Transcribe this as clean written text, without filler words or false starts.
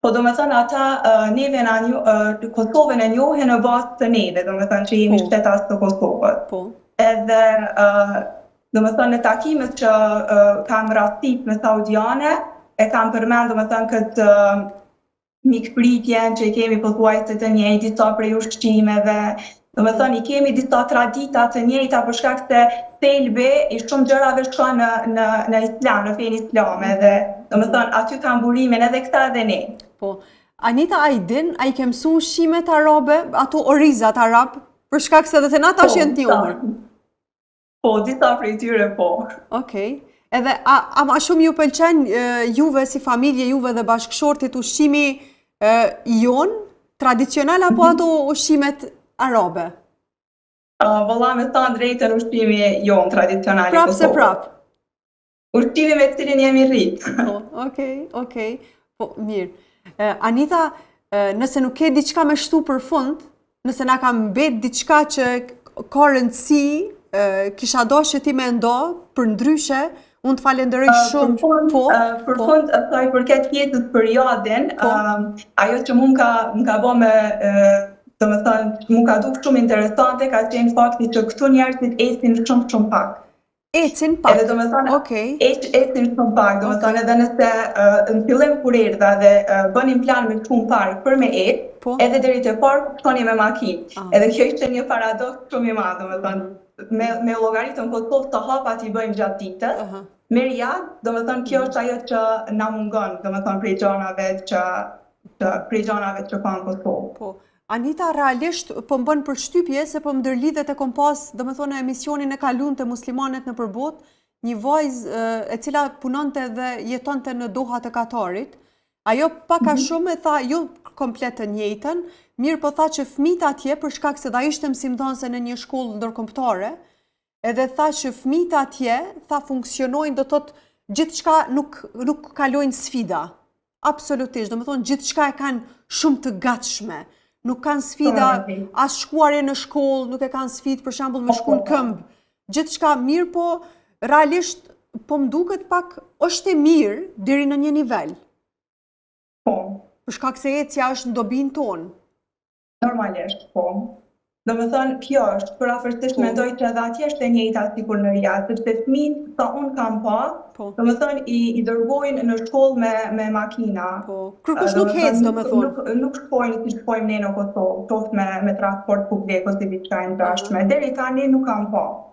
Po do me thënë ata neve Kosovën e njohin në bazë të neve, do me thënë që jemi shtetas të Kosovës. Edhe do me thënë në takimet që kam rastit me Saudiane, e kam përmend do me thënë këtë mikpritjen që i kemi pothuajse të njëjtë, disa prej ushqimeve, do me thënë i kemi disa tradita të njëjta për shkak se thelbi i shumë gjërave shkon në islam, në fenë islame dhe do me thënë aty kam burimin edhe këta edhe ne. Po, Anita a i din, a i ke mësu ushqimet arabe, ato orizat arab, për shkak se dhe të nata është jenë t'njohur? Po, disa prej tyre po. Okej. Edhe, a ma shumë ju pëlqen juve si familje, juve dhe bashkëshortit ushqimi jonë, tradicional apo ato ushqimet arabe? Vëlla me thënë drejtën ushqimi jonë tradicional i Kosovës. Prap se prap? Ushqimi me cilin jemi rritë. Okej. Po, mirë. Anita, nëse nuk ke diçka me shtu për fund, nëse na ka mbet diçka që ka rëndësi, kisha do që ti me ndo, për ndryshe, unë të falenderoj shumë. Për fund, sa i përket jetës për jadin, ajo që mu ka bo me, do me thënë, mu ka duk shumë interesante, ka qenë fakti që këtu njerëzit esin shumë pak. Ecin pak? Edhe do me thënë, ecin shumë pak, do me thënë edhe nëse në fillim kur erdha dhe bënim plan me shumë park për me ecë, edhe deri te parku shkoni me makinë. Edhe kjo ishte një paradoks shumë i madh, do me thënë, me llogaritën Kosovë të hapat i bëjmë gjatë ditës, me rjad, do me thënë kjo është ajo që na mungon, do me thënë prej gjanave që ka në Kosovë. Anita, realisht po më bën përshtypje se po më ndërlidhet e kom pas, do me thonë, emisionin e kalun të muslimanet në përbot, një vajzë e cila punonte dhe jetonte në Doha të Katarit. Ajo paka shumë e tha, jo komplet të njëjtën, mirë po tha që fëmijët atje, për shkak se da ishte mësimdhënëse në një shkollë ndërkombëtare, edhe tha që fëmijët atje, tha funksionojnë, do thotë, gjithçka nuk kalojnë sfida. Absolutisht, do me thonë, gjithçka e kanë shumë të gatshme. Nuk kanë sfida as shkuarje në shkollë, nuk e kanë sfidë për shembull me shku në këmbë. Gjithçka mirë, po realisht po më duket pak është e mirë deri në një nivel. Po. Për shkak se ecja është në dobinë tonë. Normalisht, po. Do me thënë, kjo është, për afërsisht mendoj që edhe atje është e njëjta sikur në Riyadh, sepse fëmijët sa unë kam pas, do me thënë i dërgojnë në shkollë me makina. Kërkush nuk hecë, do me thonë. Nuk shkojnë si shkojmë ne në Kosovë, qoftë me transport publik ose diçka e ngjashme. Deri tani nuk kam pas.